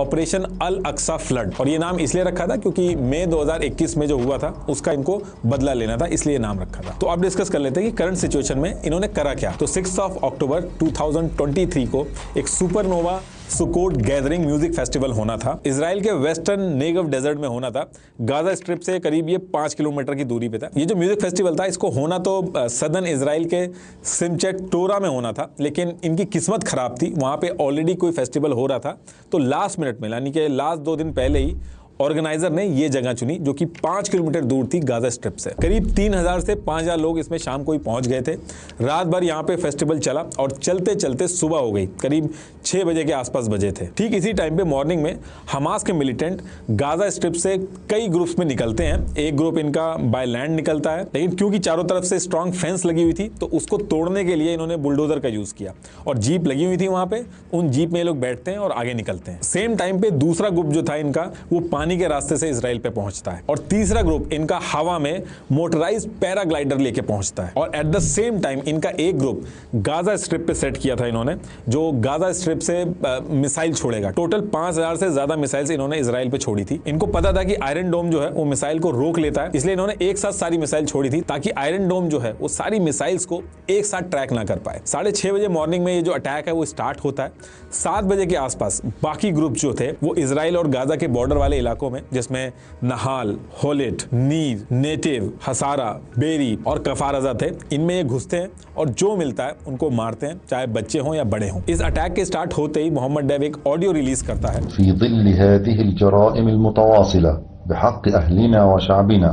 Operation अल Aqsa flood. और ये नाम इसलिए रखा था क्योंकि मई 2021 में जो हुआ था उसका इनको बदला लेना था, इसलिए नाम रखा था। तो अब डिस्कस कर लेते हैं कि करंट सिचुएशन में इन्होंने करा क्या। तो 6 अक्टूबर 2023 को एक सुपरनोवा सुकोट गैदरिंग म्यूजिक फेस्टिवल होना था। इजराइल के वेस्टर्न नेगव डेजर्ट में होना था। गाजा स्ट्रिप से करीब ये 5 किलोमीटर की दूरी पे था। ये जो म्यूजिक फेस्टिवल था इसको होना तो सदर्न इजराइल के सिमचेट टोरा में होना था, लेकिन इनकी किस्मत खराब थी। वहां पे ऑलरेडी कोई फेस्टिवल हो रहा था, तो लास्ट मिनट में यानी कि लास्ट 2 दिन पहले ही ऑर्गेनाइजर ने ये जगह चुनी जो कि 5 किलोमीटर दूर थी गाजा स्ट्रिप से। करीब 3000 से 5000 लोग इसमें शाम को ही पहुंच गए थे। रात भर यहाँ पे फेस्टिवल चला और चलते चलते सुबह हो गई, करीब 6 बजे के आसपास बजे थे। ठीक इसी टाइम पे मॉर्निंग में हमास के मिलिटेंट गाजा स्ट्रिप से कई ग्रुप्स में निकलते हैं। एक ग्रुप इनका बाय लैंड निकलता है, लेकिन क्योंकि चारों तरफ से स्ट्रॉन्ग फेंस लगी हुई थी तो उसको तोड़ने के लिए इन्होंने बुलडोजर का यूज किया और जीप लगी हुई थी वहां पे। उन जीप में ये लोग बैठते हैं और आगे निकलते हैं। सेम टाइम पे दूसरा ग्रुप जो था इनका वो पानी के रास्ते से इजराइल पे पहुंचता है और तीसरा ग्रुप इनका हवा में मोटराइज्ड पैराग्लाइडर लेके पहुंचता है। और एट द सेम टाइम इनका एक ग्रुप गाजा स्ट्रिप पे सेट किया था इन्होंने, जो गाजा स्ट्रिप से मिसाइल छोड़ेगा। टोटल 5000 से ज्यादा मिसाइल्स इन्होंने इजराइल पे छोड़ी थी। इनको पता था कि आयरन डोम जो है वो मिसाइल को रोक लेता है, इसलिए इन्होंने एक साथ सारी मिसाइल छोड़ी थी ताकि आयरन डोम जो है वो सारी मिसाइल्स को एक साथ ट्रैक ना कर पाए। 6:30 बजे मॉर्निंग में ये जो अटैक है वो स्टार्ट होता है। 7 बजे के आसपास बाकी ग्रुप जो थे वो इजराइल और गाजा के बॉर्डर वाले इलाकों में, जिसमें नहाल, होलेट, नीर, नेटिव, हसारा, बेरी और कफारजा थे, इनमें ये घुसते हैं और जो मिलता है उनको मारते हैं, चाहे बच्चे हों या बड़े हों। इस अटैक के स्टार्ट होते ही मोहम्मद डेव एक ऑडियो रिलीज करता है। फी ज़िल्ल हाज़िहिल जराइम अल मुतवासिला बिहक़ अहलिना व शअबिना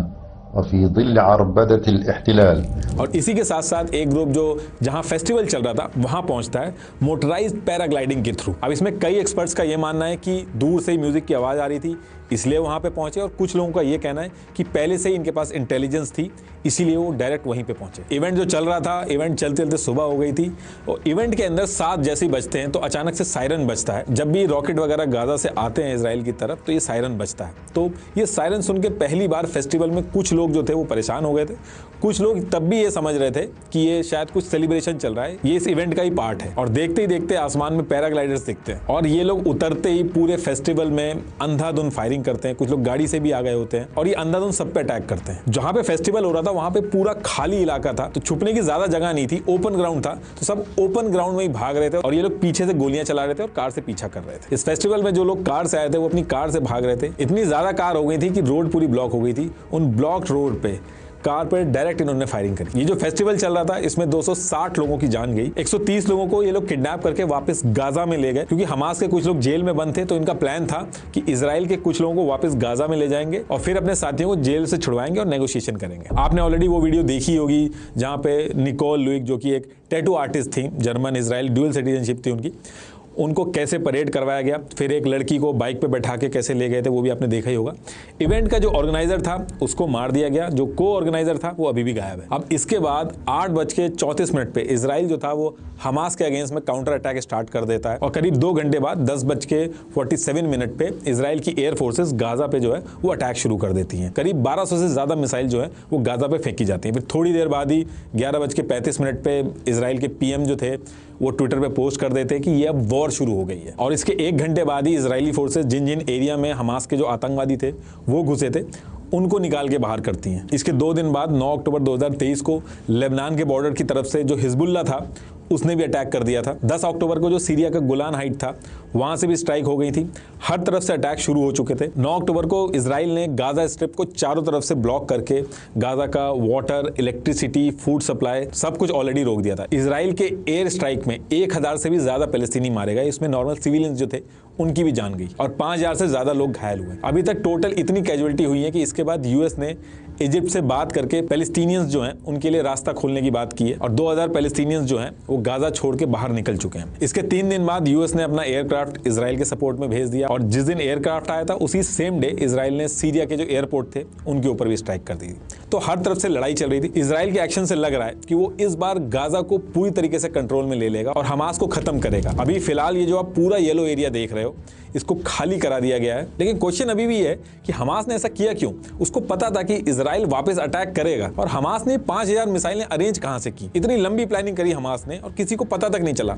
व फी ज़िल्ल अरबदतिल इहतिलाल। और इसी के साथ साथ एक ग्रुप जो जहां फेस्टिवल चल रहा था वहां पहुंचता है मोटराइज्ड पैराग्लाइडिंग के थ्रू। अब इसमें कई एक्सपर्ट्स का यह मानना है कि दूर से ही म्यूजिक की आवाज आ रही थी इसलिए वहां पे पहुंचे, और कुछ लोगों का यह कहना है कि पहले से ही इनके पास इंटेलिजेंस थी इसीलिए वो डायरेक्ट वहीं पे पहुंचे। इवेंट जो चल रहा था, इवेंट चलते चलते सुबह हो गई थी और इवेंट के अंदर 7 जैसे ही बजते हैं तो अचानक से सायरन बजता है। जब भी रॉकेट वगैरह गाजा से आते हैं इजराइल की तरफ तो ये सायरन बजता है। तो ये सायरन सुन के पहली बार फेस्टिवल में कुछ लोग जो थे वो परेशान हो गए थे। कुछ लोग तब भी ये समझ रहे थे कि ये शायद कुछ सेलिब्रेशन चल रहा है, ये इस इवेंट का ही पार्ट है। और देखते ही देखते आसमान में पैराग्लाइडर्स दिखते हैं और ये लोग उतरते ही पूरे फेस्टिवल में अंधाधुंध फायरिंग करते हैं। कुछ लोग गाड़ी से भी आ गए होते हैं और ये अंधाधुंध सब पे अटैक करते हैं। जहां पे फेस्टिवल हो रहा था वहां पे पूरा खाली इलाका था, तो छुपने की ज्यादा जगह नहीं थी, ओपन ग्राउंड था, तो सब ओपन ग्राउंड में ही भाग रहे थे और ये लोग पीछे से गोलियां चला रहे थे और कार से पीछा कर रहे थे। इस फेस्टिवल में जो लोग कार से आए थे वो अपनी कार से भाग रहे थे। इतनी ज्यादा कार हो गई थी कि रोड पूरी ब्लॉक हो गई थी। उन ब्लॉक रोड पे कार पर डायरेक्ट इन्होंने फायरिंग करी। ये जो फेस्टिवल चल रहा था इसमें 260 लोगों की जान गई। 130 लोगों को ये लोग किडनैप करके वापस गाजा में ले गए, क्योंकि हमास के कुछ लोग जेल में बंद थे। तो इनका प्लान था कि इजराइल के कुछ लोगों को वापस गाजा में ले जाएंगे और फिर अपने साथियों को जेल से छुड़वाएंगे और नेगोशिएशन करेंगे। आपने ऑलरेडी वो वीडियो देखी होगी जहां पे निकोल लुइक, जो कि एक टैटू आर्टिस्ट थी, जर्मन इजराइल ड्यूअल सिटीजनशिप थी उनकी, उनको कैसे परेड करवाया गया, फिर एक लड़की को बाइक पे बैठा के कैसे ले गए थे वो भी आपने देखा ही होगा। इवेंट का जो ऑर्गेनाइजर था उसको मार दिया गया, जो को ऑर्गेनाइजर था वो अभी भी गायब है। अब इसके बाद 8:34 पे इजराइल जो था वो हमास के अगेंस्ट में काउंटर अटैक स्टार्ट कर देता है और करीब 2 घंटे बाद 10:47 पे इजराइल की एयर फोर्सेस गाजा पे जो है वो अटैक शुरू कर देती हैं। करीब 1200 से ज्यादा मिसाइल जो है वो गाजा पे फेंकी जाती है। फिर थोड़ी देर बाद ही 11:35 पे इजराइल के पीएम जो थे वो ट्विटर पे पोस्ट कर देते हैं कि ये अब वॉर शुरू हो गई है। और इसके 1 घंटे बाद ही इजरायली फोर्सेस जिन जिन एरिया में हमास के जो आतंकवादी थे वो घुसे थे उनको निकाल के बाहर करती हैं। इसके 2 दिन बाद 9 अक्टूबर 2023 को लेबनान के बॉर्डर की तरफ से जो हिजबुल्ला था उसने भी अटैक कर दिया था। 10 अक्टूबर को जो सीरिया का गोलान हाइट था वहां से भी स्ट्राइक हो गई थी। हर तरफ से अटैक शुरू हो चुके थे। 9 अक्टूबर को इजराइल ने गाजा स्ट्रिप को चारों तरफ से ब्लॉक करके गाजा का वाटर, इलेक्ट्रिसिटी, फूड सप्लाई सब कुछ ऑलरेडी रोक दिया था। इजराइल के एयर स्ट्राइक में 1000 से भी ज्यादा पैलेस्टीनी मारे गए, इसमें नॉर्मल सिविलियंस जो थे उनकी भी जान गई और 5000 से ज्यादा लोग घायल हुए। अभी तक टोटल इतनी कैजुअलिटी हुई है कि इसके बाद यूएस ने इजिप्ट से बात करके पैलेस्टीनियंस जो हैं उनके लिए रास्ता खोलने की बात की है और 2000 पैलेस्टीनियंस जो हैं वो गाजा छोड़ के बाहर निकल चुके हैं। इसके 3 दिन बाद यूएस ने अपना एयरक्राफ्ट इजराइल के सपोर्ट में भेज दिया और जिस दिन एयरक्राफ्ट आया था उसी सेम डे इजराइल ने सीरिया के जो एयरपोर्ट थे उनके ऊपर भी स्ट्राइक कर दी। तो हर तरफ से लड़ाई चल रही थी। इजराइल के एक्शन से लग रहा है कि वो इस बार गाजा को पूरी तरीके से कंट्रोल में ले लेगा और हमास को खत्म करेगा। अभी फिलहाल ये जो आप पूरा येलो एरिया देख रहे हो इसको खाली करा दिया गया है, लेकिन क्वेश्चन अभी भी है कि हमास ने ऐसा किया क्यों? उसको पता था कि इजराइल वापस अटैक करेगा, और हमास ने 5000 मिसाइलें अरेंज कहां से की? इतनी लंबी प्लानिंग करी हमास ने और किसी को पता तक नहीं चला।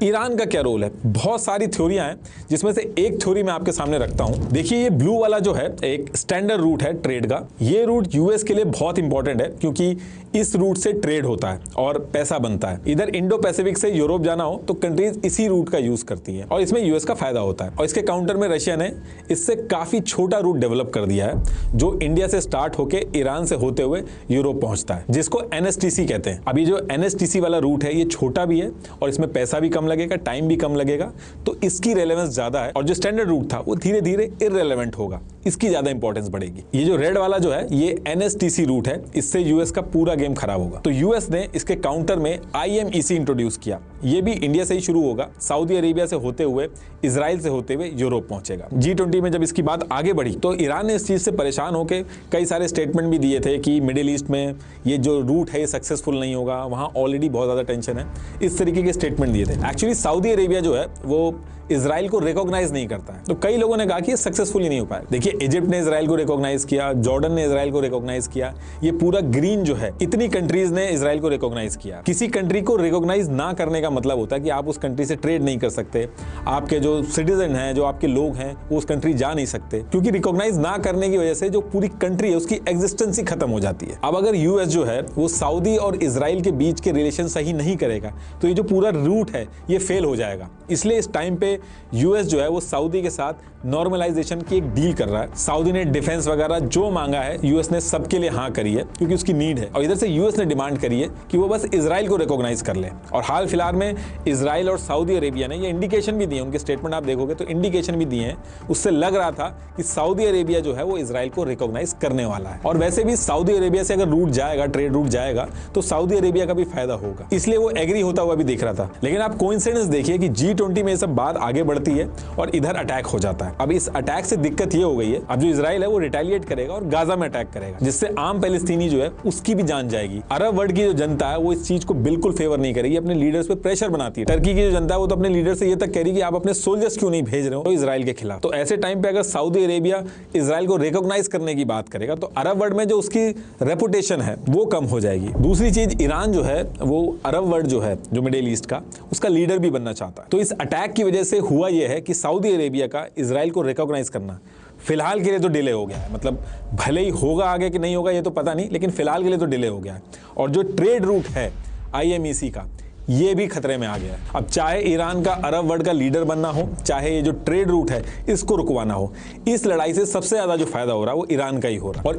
ईरान का क्या रोल है? बहुत सारी थ्योरियां हैं, जिसमें से एक थ्योरी मैं आपके सामने रखता हूं। देखिए, ये ब्लू वाला जो है एक स्टैंडर्ड रूट है ट्रेड का। ये रूट यूएस के लिए बहुत इंपॉर्टेंट है, क्योंकि इस रूट से ट्रेड होता है और पैसा बनता है। इधर इंडो पैसिफिक से यूरोप जाना हो तो कंट्रीज इसी रूट का यूज करती है, और इसमें यूएस का फायदा होता है। और इसके काउंटर में रशिया ने इससे काफी छोटा रूट डेवलप कर दिया है, जो इंडिया से स्टार्ट होकर ईरान से होते हुए यूरोप पहुंचता है, जिसको एनएसटीसी कहते हैं। अभी जो एनएसटीसी वाला रूट है ये छोटा भी है और इसमें पैसा भी कम लगेगा, टाइम भी कम लगेगा, तो इसकी रेलेवेंस ज्यादा है। और जो स्टैंडर्ड रूट था वो धीरे धीरे इररेलेवेंट होगा, इसकी ज्यादा इंपॉर्टेंस बढ़ेगी। ये जो रेड वाला जो है ये एनएसटीसी रूट है, इससे यूएस का पूरा गेम खराब होगा। तो यूएस ने इसके काउंटर में आईएमईसी इंट्रोड्यूस किया। ये भी इंडिया से ही शुरू होगा, सऊदी अरेबिया से होते हुए, इजराइल से होते हुए यूरोप पहुंचेगा। G20 में जब इसकी बात आगे बढ़ी तो ईरान ने इस चीज से परेशान होकर कई सारे स्टेटमेंट भी दिए थे कि मिडिल ईस्ट में ये जो रूट है ये सक्सेसफुल नहीं होगा, वहां ऑलरेडी बहुत ज्यादा टेंशन है। इस तरीके के स्टेटमेंट दिए थे। एक्चुअली सऊदी अरेबिया जो है वो इजराइल को रिकॉग्नाइज नहीं करता है, तो कई लोगों ने कहा कि ये सक्सेसफुल ही नहीं हो पाया। देखिए, इजिप्ट ने इजराइल को रिकॉग्नाइज किया, जॉर्डन ने इजराइल को रिकॉग्नाइज किया, ये पूरा ग्रीन जो है इतनी कंट्रीज ने इजराइल को रिकॉग्नाइज किया। किसी कंट्री को रिकॉग्नाइज ना करने का मतलब होता है कि आप उस कंट्री से ट्रेड नहीं कर सकते, आपके जो सिटीजन हैं, जो आपके लोग हैं, वो उस कंट्री जा नहीं सकते, क्योंकि रिकॉग्नाइज ना करने की वजह से जो पूरी कंट्री है उसकी एग्जिस्टेंस ही खत्म हो जाती है। अब अगर यूएस जो है वो सऊदी और इजराइल के बीच के रिलेशन सही नहीं करेगा तो ये जो पूरा रूट है ये फेल हो जाएगा। इसलिए इस टाइम पे यूएस जो है वो सऊदी के साथ नॉर्मलाइजेशन की एक डील कर रहा है। सऊदी ने डिफेंस वगैरह जो मांगा है यूएस ने सबके लिए हाँ करी है, क्योंकि उसकी नीड है। और इधर से यूएस ने डिमांड करी है कि वो बस इजराइल को रिकॉग्नाइज कर ले। और हाल फिलहाल में इजराइल और सऊदी अरेबिया ने ये इंडिकेशन भी दिए, उनके स्टेटमेंट आप देखोगे तो इंडिकेशन भी दिए हैं, उससे लग रहा था कि सऊदी अरेबिया जो है वो इजराइल को रिकॉग्नाइज करने वाला है। और वैसे भी सऊदी अरेबिया से अगर रूट जाएगा, ट्रेड रूट जाएगा, तो सऊदी अरेबिया का भी फायदा होगा, इसलिए वो एग्री होता हुआ भी दिख रहा था। लेकिन आप कोइंसिडेंस देखिए कि G20 में ये सब बात आगे बढ़ती है और इधर अटैक हो जाता है। अब इस अटैक से दिक्कत ये हो गई है, अब जो इजराइल है वो रिटेलिएट करेगा और गाजा में अटैक करेगा, जिससे आम पैलेस्टीनी जो है उसकी भी जान जाएगी। अरब वर्ल्ड की जो जनता है वो इस चीज को बिल्कुल फेवर नहीं करेगी, अपने लीडर्स पे प्रेशर बनाती है। टर्की की जो जनता है वो तो अपने लीडर से ये तक कह रही कि आप अपने सोल्जर्स क्यों नहीं भेज रहे हो इजराइल के खिलाफ। तो ऐसे टाइम पे अगर सऊदी अरेबिया इजराइल को रिकॉग्नाइज करने की बात करेगा तो अरब वर्ल्ड में जो उसकी रेपुटेशन है वो कम हो जाएगी। दूसरी चीज, ईरान जो है वो अरब वर्ल्ड जो है, जो मिडिल ईस्ट का, उसका लीडर भी बनना चाहता है। तो इस अटैक की वजह से हुआ यह है कि सऊदी अरेबिया का इजराइल को रिकॉग्नाइज करना फिलहाल के लिए तो डिले हो गया है। मतलब भले ही होगा आगे कि नहीं होगा ये तो पता नहीं, लेकिन फिलहाल के लिए तो डिले हो गया है। और जो ट्रेड रूट है आईएमईसी का, ये भी खतरे में आ गया है। अब चाहे ईरान का अरब वर्ल्ड का लीडर बनना हो, चाहे ये जो ट्रेड रूट है इसको रुकवाना हो, इस लड़ाई से सबसे ज्यादा जो फायदा हो रहा है वो ईरान का ही हो रहा है। और